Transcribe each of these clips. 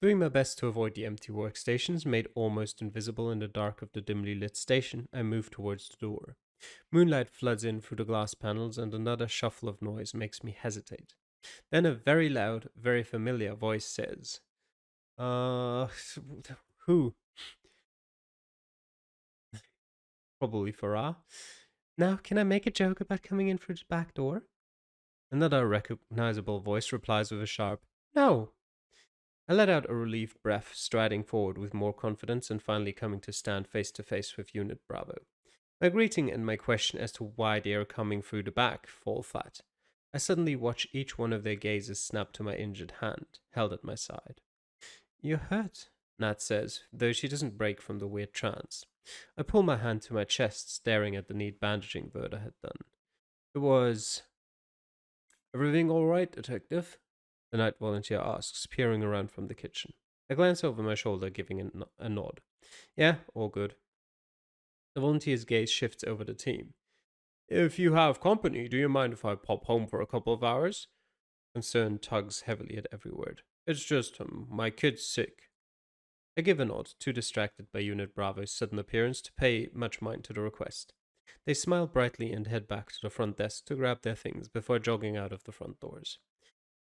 Doing my best to avoid the empty workstations made almost invisible in the dark of the dimly lit station, I move towards the door. Moonlight floods in through the glass panels, and another shuffle of noise makes me hesitate. Then a very loud, very familiar voice says, Uh, who? Probably Farah. Now, can I make a joke about coming in through the back door? Another recognizable voice replies with a sharp, No! I let out a relieved breath, striding forward with more confidence and finally coming to stand face to face with Unit Bravo. My greeting and my question as to why they are coming through the back fall flat. I suddenly watch each one of their gazes snap to my injured hand, held at my side. You're hurt, Nat says, though she doesn't break from the weird trance. I pull my hand to my chest, staring at the neat bandaging Verda had done. It was. Everything all right, detective? The night volunteer asks, peering around from the kitchen. I glance over my shoulder, giving a nod. Yeah, all good. The volunteer's gaze shifts over the team. If you have company, do you mind if I pop home for a couple of hours? Concern tugs heavily at every word. It's just, my kid's sick. I give a nod, too distracted by Unit Bravo's sudden appearance to pay much mind to the request. They smile brightly and head back to the front desk to grab their things before jogging out of the front doors.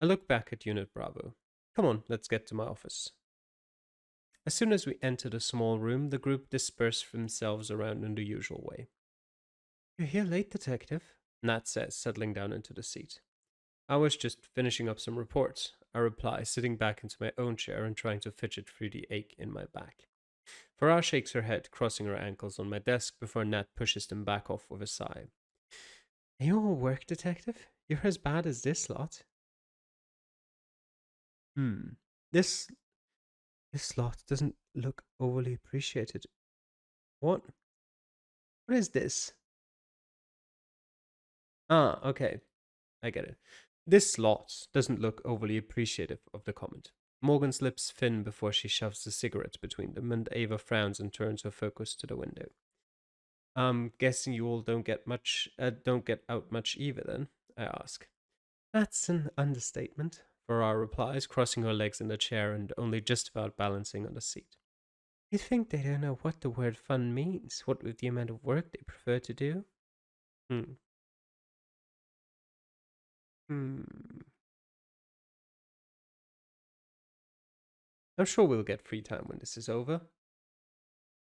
I look back at Unit Bravo. Come on, let's get to my office. As soon as we enter the small room, the group disperse themselves around in the usual way. You're here late, detective, Nat says, settling down into the seat. I was just finishing up some reports, I reply, sitting back into my own chair and trying to fidget through the ache in my back. Farah shakes her head, crossing her ankles on my desk before Nat pushes them back off with a sigh. Are you all work, detective? You're as bad as this lot. Hmm. This lot doesn't look overly appreciated. What? What is this? Ah, okay. I get it. This lot doesn't look overly appreciative of the comment. Morgan's lips thin before she shoves the cigarette between them, and Ava frowns and turns her focus to the window. I'm guessing you all don't get out much either, then? I ask. That's an understatement, Farrar replies, crossing her legs in the chair and only just about balancing on the seat. You'd think they don't know what the word fun means, what with the amount of work they prefer to do. Hmm. Hmm. I'm sure we'll get free time when this is over.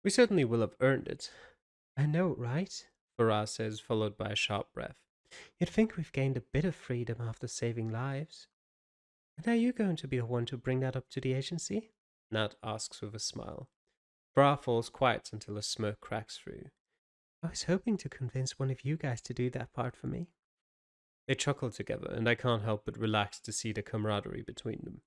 We certainly will have earned it. I know, right? Farah says, followed by a sharp breath. You'd think we've gained a bit of freedom after saving lives. And are you going to be the one to bring that up to the agency? Nat asks with a smile. Farah falls quiet until a smirk cracks through. I was hoping to convince one of you guys to do that part for me. They chuckle together, and I can't help but relax to see the camaraderie between them.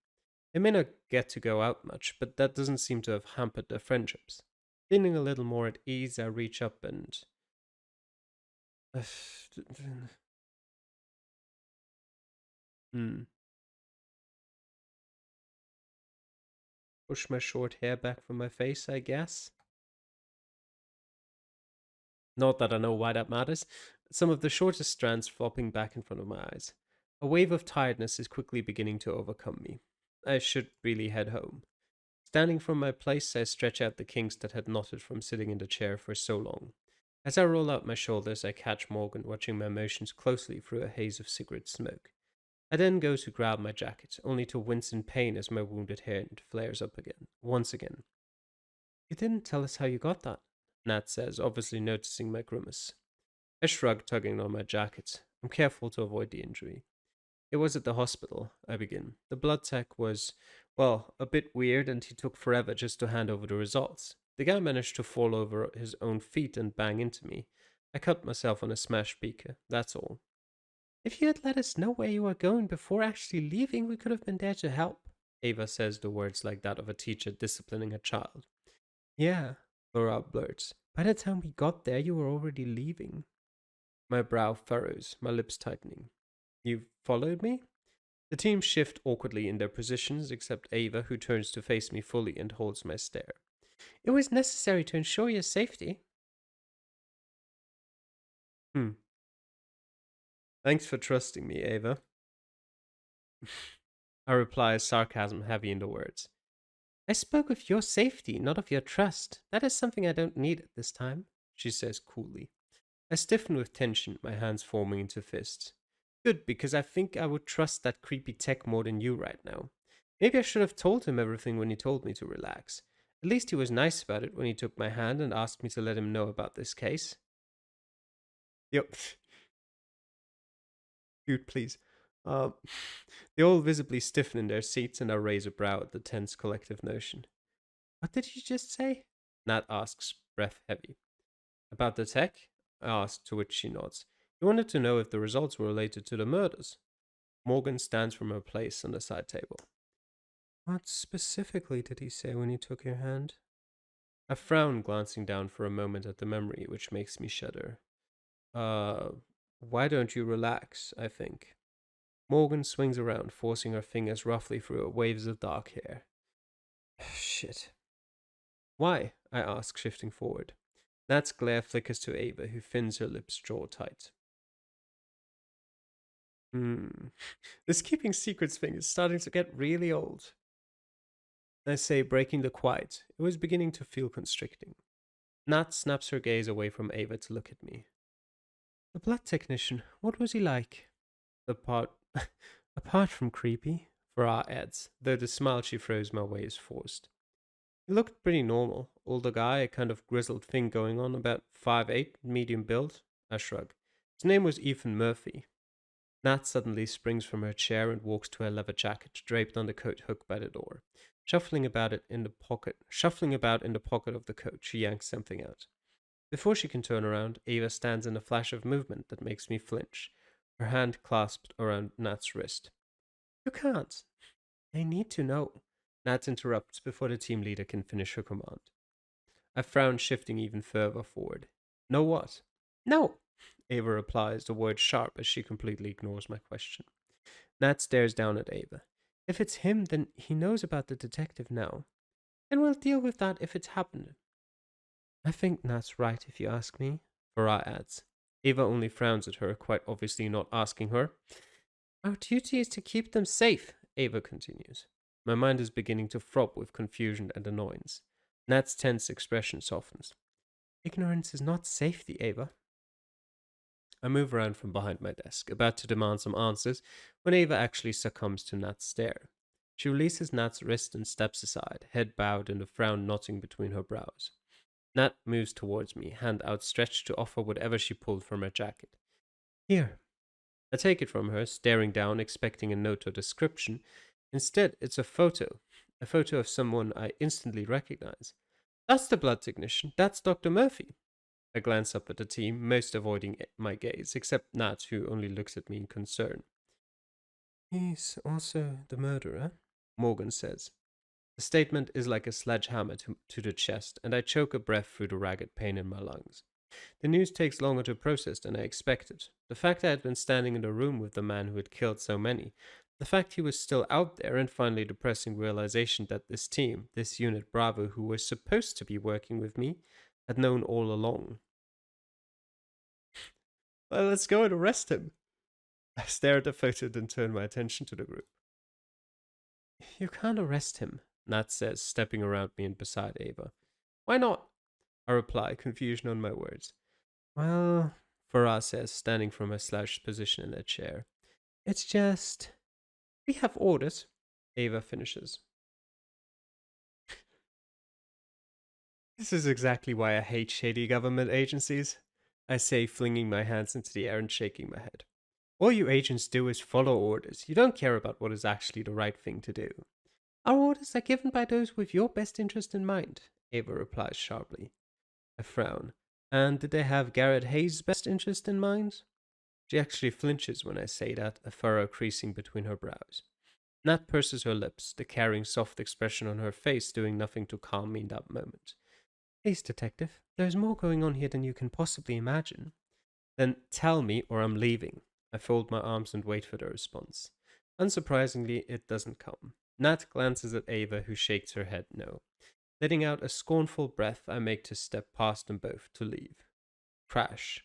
They may not get to go out much, but that doesn't seem to have hampered their friendships. Feeling a little more at ease, I reach up and. Hmm. Push my short hair back from my face, I guess. Not that I know why that matters. Some of the shortest strands flopping back in front of my eyes. A wave of tiredness is quickly beginning to overcome me. I should really head home. Standing from my place, I stretch out the kinks that had knotted from sitting in the chair for so long. As I roll out my shoulders, I catch Morgan watching my motions closely through a haze of cigarette smoke. I then go to grab my jacket, only to wince in pain as my wounded hand flares up again, once again. You didn't tell us how you got that, Nat says, obviously noticing my grimace. I shrug, tugging on my jacket. I'm careful to avoid the injury. It was at the hospital, I begin. The blood tech was, well, a bit weird and he took forever just to hand over the results. The guy managed to fall over his own feet and bang into me. I cut myself on a smashed beaker, that's all. If you had let us know where you were going before actually leaving, we could have been there to help. Ava says the words like that of a teacher disciplining a child. Yeah, Laura blurts. By the time we got there, you were already leaving. My brow furrows, my lips tightening. You followed me? The team shift awkwardly in their positions, except Ava, who turns to face me fully and holds my stare. It was necessary to ensure your safety. Hmm. Thanks for trusting me, Ava. I reply, sarcasm heavy in the words. I spoke of your safety, not of your trust. That is something I don't need at this time, she says coolly. I stiffen with tension, my hands forming into fists. Good, because I think I would trust that creepy tech more than you right now. Maybe I should have told him everything when he told me to relax. At least he was nice about it when he took my hand and asked me to let him know about this case. Yep. Dude, please. Uh, they all visibly stiffen in their seats and I raise a brow at the tense collective notion. What did you just say? Nat asks, breath heavy. About the tech? I ask, to which she nods. He wanted to know if the results were related to the murders. Morgan stands from her place on the side table. What specifically did he say when he took your hand? I frown, glancing down for a moment at the memory, which makes me shudder. Uh, why don't you relax, I think. Morgan swings around, forcing her fingers roughly through her waves of dark hair. Shit. Why? I ask, shifting forward. Nat's glare flickers to Ava, who fins her lips jaw tight. This keeping secrets thing is starting to get really old. I say, breaking the quiet. It was beginning to feel constricting. Nat snaps her gaze away from Ava to look at me. The blood technician, what was he like? Apart, apart from creepy, Farah adds, though the smile she throws my way is forced. He looked pretty normal. Older guy, a kind of grizzled thing going on, about 5'8", medium build. I shrug. His name was Ethan Murphy. Nat suddenly springs from her chair and walks to her leather jacket, draped on the coat hook by the door. Shuffling about in the pocket of the coat, she yanks something out. Before she can turn around, Ava stands in a flash of movement that makes me flinch, her hand clasped around Nat's wrist. You can't. They need to know. Nat interrupts before the team leader can finish her command. I frown, shifting even further forward. Know what? No, Ava replies, the word sharp as she completely ignores my question. Nat stares down at Ava. If it's him, then he knows about the detective now. And we'll deal with that if it's happened. I think Nat's right, if you ask me, Farah adds. Ava only frowns at her, quite obviously not asking her. Our duty is to keep them safe, Ava continues. My mind is beginning to throb with confusion and annoyance. Nat's tense expression softens. Ignorance is not safety, Ava. I move around from behind my desk, about to demand some answers, when Ava actually succumbs to Nat's stare. She releases Nat's wrist and steps aside, head bowed and a frown knotting between her brows. Nat moves towards me, hand outstretched to offer whatever she pulled from her jacket. Here. I take it from her, staring down, expecting a note or description. Instead, it's a photo of someone I instantly recognize. That's the blood technician. That's Dr. Murphy. I glance up at the team, most avoiding my gaze, except Nat, who only looks at me in concern. He's also the murderer, Morgan says. The statement is like a sledgehammer to the chest, and I choke a breath through the ragged pain in my lungs. The news takes longer to process than I expected. The fact I had been standing in the room with the man who had killed so many, the fact he was still out there, and finally the depressing realization that this team, this Unit Bravo, who was supposed to be working with me, had known all along. Well, let's go and arrest him. I stare at the photo, then turn my attention to the group. You can't arrest him, Nat says, stepping around me and beside Ava. Why not? I reply, confusion on my words. Well, Farah says, standing from her slouched position in a chair. It's just... We have orders, Ava finishes. This is exactly why I hate shady government agencies, I say, flinging my hands into the air and shaking my head. All you agents do is follow orders. You don't care about what is actually the right thing to do. Our orders are given by those with your best interest in mind, Ava replies sharply. I frown. And did they have Garrett Hayes' best interest in mind? She actually flinches when I say that, a furrow creasing between her brows. Nat purses her lips, the caring, soft expression on her face doing nothing to calm me in that moment. Please, detective, there's more going on here than you can possibly imagine. Then tell me or I'm leaving. I fold my arms and wait for the response. Unsurprisingly, it doesn't come. Nat glances at Ava, who shakes her head no. Letting out a scornful breath, I make to step past them both to leave. Crash.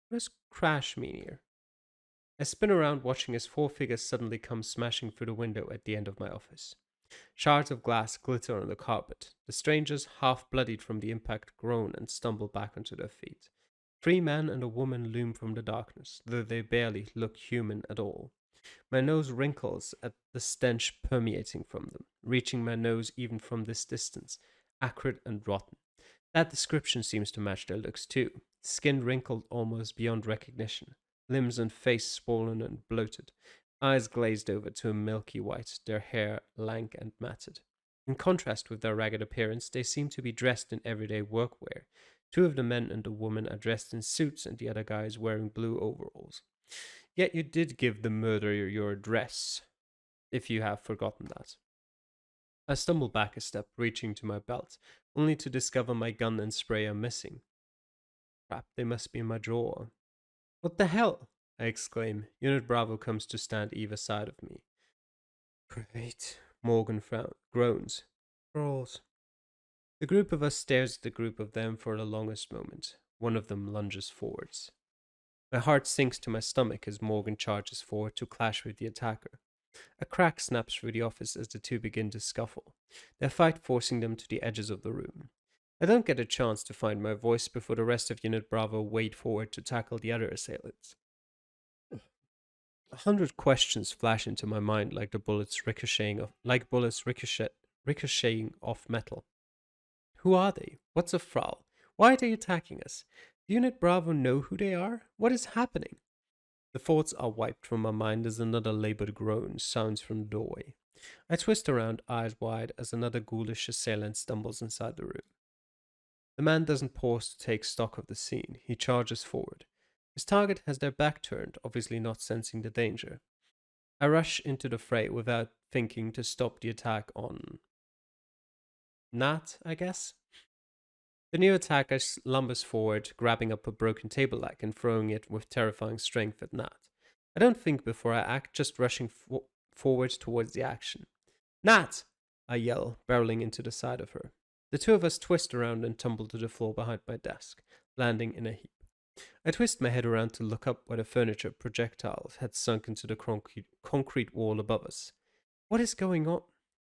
What does crash mean here? I spin around, watching as four figures suddenly come smashing through the window at the end of my office. Shards of glass glitter on the carpet. The strangers, half bloodied from the impact, groan and stumble back onto their feet. Three men and a woman loom from the darkness, though they barely look human at all. My nose wrinkles at the stench permeating from them, reaching my nose even from this distance, acrid and rotten. That description seems to match their looks too. Skin wrinkled almost beyond recognition, limbs and face swollen and bloated, eyes glazed over to a milky white, their hair lank and matted. In contrast with their ragged appearance, they seem to be dressed in everyday workwear. Two of the men and the woman are dressed in suits, and the other guy is wearing blue overalls. Yet you did give the murderer your address, if you have forgotten that. I stumble back a step, reaching to my belt, only to discover my gun and spray are missing. Crap, they must be in my drawer. What the hell? I exclaim. Unit Bravo comes to stand either side of me. Great. Morgan groans. Rolls. The group of us stares at the group of them for the longest moment. One of them lunges forwards. My heart sinks to my stomach as Morgan charges forward to clash with the attacker. A crack snaps through the office as the two begin to scuffle, their fight forcing them to the edges of the room. I don't get a chance to find my voice before the rest of Unit Bravo wade forward to tackle the other assailants. 100 questions flash into my mind like bullets ricocheting off metal. Who are they? What's a Frau? Why are they attacking us? Do Unit Bravo know who they are? What is happening? The thoughts are wiped from my mind as another labored groan sounds from the doorway. I twist around, eyes wide, as another ghoulish assailant stumbles inside the room. The man doesn't pause to take stock of the scene. He charges forward. His target has their back turned, obviously not sensing the danger. I rush into the fray without thinking to stop the attack on Nat, I guess? The new attacker lumbers forward, grabbing up a broken table leg and throwing it with terrifying strength at Nat. I don't think before I act, just rushing forward towards the action. Nat! I yell, barreling into the side of her. The two of us twist around and tumble to the floor behind my desk, landing in a heap. I twist my head around to look up where the furniture projectile had sunk into the concrete wall above us. What is going on?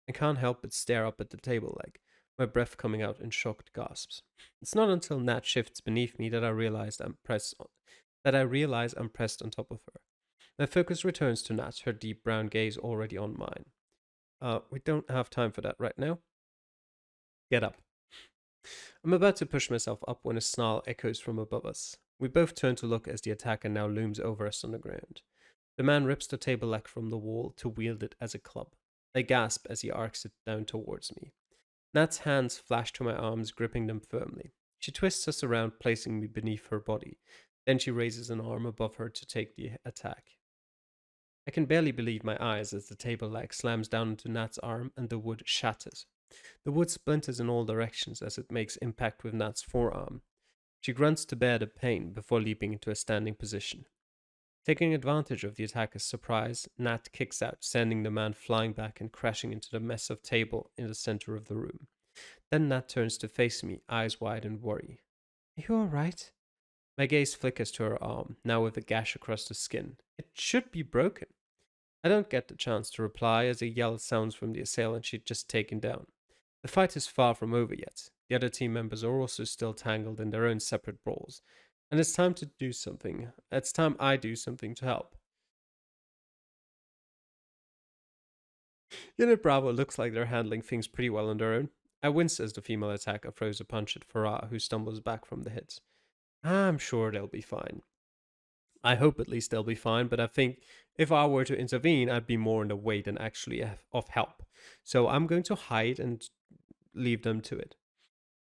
I can't help but stare up at the table leg, my breath coming out in shocked gasps. It's not until Nat shifts beneath me that I realize I'm pressed on top of her. My focus returns to Nat, her deep brown gaze already on mine. We don't have time for that right now. Get up. I'm about to push myself up when a snarl echoes from above us. We both turn to look as the attacker now looms over us on the ground. The man rips the table leg from the wall to wield it as a club. I gasp as he arcs it down towards me. Nat's hands flash to my arms, gripping them firmly. She twists us around, placing me beneath her body. Then she raises an arm above her to take the attack. I can barely believe my eyes as the table leg slams down into Nat's arm and the wood shatters. The wood splinters in all directions as it makes impact with Nat's forearm. She grunts to bear the pain before leaping into a standing position. Taking advantage of the attacker's surprise, Nat kicks out, sending the man flying back and crashing into the mess of table in the center of the room. Then Nat turns to face me, eyes wide in worry. Are you alright? My gaze flickers to her arm, now with a gash across the skin. It should be broken. I don't get the chance to reply as a yell sounds from the assailant she'd just taken down. The fight is far from over yet. The other team members are also still tangled in their own separate brawls. And it's time to do something. It's time I do something to help. Unit Bravo looks like they're handling things pretty well on their own. I wince as the female attacker throws a punch at Farah, who stumbles back from the hit. I'm sure they'll be fine. I hope at least they'll be fine, but I think if I were to intervene, I'd be more in the way than actually of help. So I'm going to hide and leave them to it.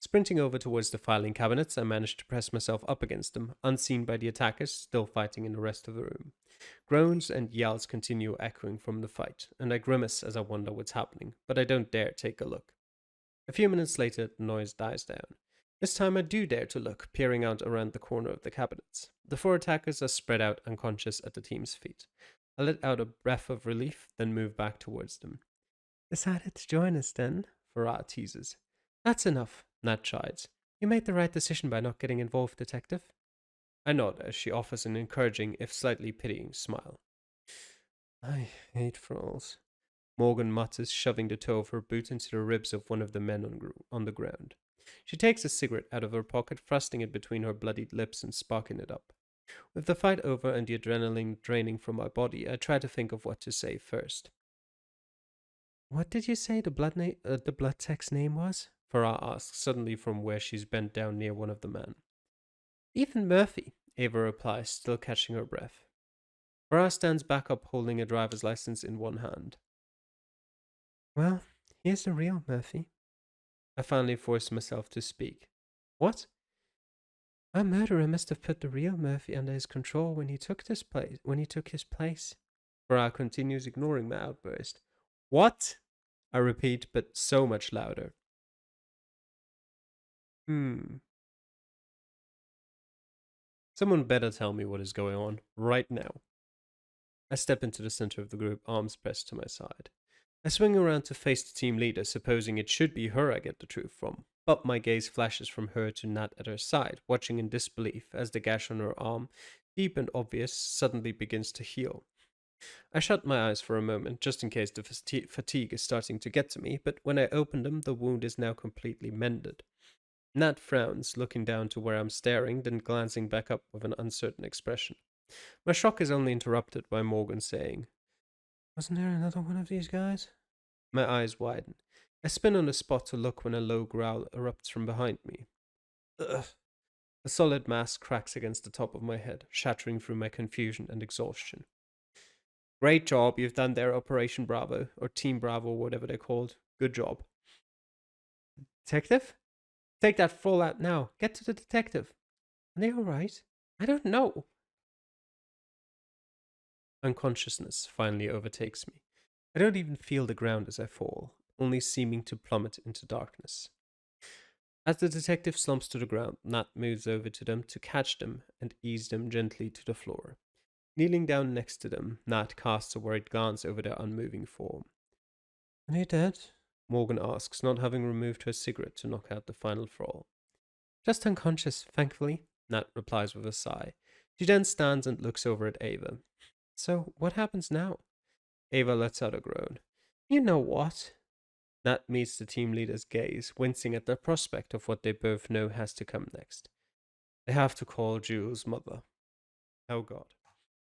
Sprinting over towards the filing cabinets, I managed to press myself up against them, unseen by the attackers still fighting in the rest of the room. Groans and yells continue echoing from the fight, and I grimace as I wonder what's happening, but I don't dare take a look. A few minutes later, the noise dies down. This time I do dare to look, peering out around the corner of the cabinets. The four attackers are spread out unconscious at the team's feet. I let out a breath of relief, then move back towards them. Decided to join us then? Farah teases. That's enough, Nat chides. You made the right decision by not getting involved, Detective. I nod as she offers an encouraging, if slightly pitying, smile. I hate Frolls. Morgan mutters, shoving the toe of her boot into the ribs of one of the men on the ground. She takes a cigarette out of her pocket, thrusting it between her bloodied lips and sparking it up. With the fight over and the adrenaline draining from my body, I try to think of what to say first. What did you say the blood tech's name was? Farah asks, suddenly from where she's bent down near one of the men. Ethan Murphy, Ava replies, still catching her breath. Farah stands back up, holding a driver's license in one hand. Well, here's the real Murphy. I finally force myself to speak. What? Our murderer must have put the real Murphy under his control when he took his place. Farah continues, ignoring my outburst. What? I repeat, but so much louder. Someone better tell me what is going on right now. I step into the center of the group, arms pressed to my side. I swing around to face the team leader, supposing it should be her I get the truth from. But my gaze flashes from her to Nat at her side, watching in disbelief as the gash on her arm, deep and obvious, suddenly begins to heal. I shut my eyes for a moment, just in case the fatigue is starting to get to me, but when I open them, the wound is now completely mended. Nat frowns, looking down to where I'm staring, then glancing back up with an uncertain expression. My shock is only interrupted by Morgan saying, Wasn't there another one of these guys? My eyes widen. I spin on the spot to look when a low growl erupts from behind me. Ugh. A solid mass cracks against the top of my head, shattering through my confusion and exhaustion. Great job you've done there, Operation Bravo, or Team Bravo, whatever they're called. Good job. Detective? Take that full out now. Get to the detective. Are they alright? I don't know. Unconsciousness finally overtakes me. I don't even feel the ground as I fall, only seeming to plummet into darkness. As the detective slumps to the ground, Nat moves over to them to catch them and ease them gently to the floor. Kneeling down next to them, Nat casts a worried glance over their unmoving form. Are they dead? Morgan asks, not having removed her cigarette to knock out the final throw. Just unconscious, thankfully, Nat replies with a sigh. She then stands and looks over at Ava. So, what happens now? Ava lets out a groan. You know what? Nat meets the team leader's gaze, wincing at the prospect of what they both know has to come next. They have to call Jules' mother. Oh God.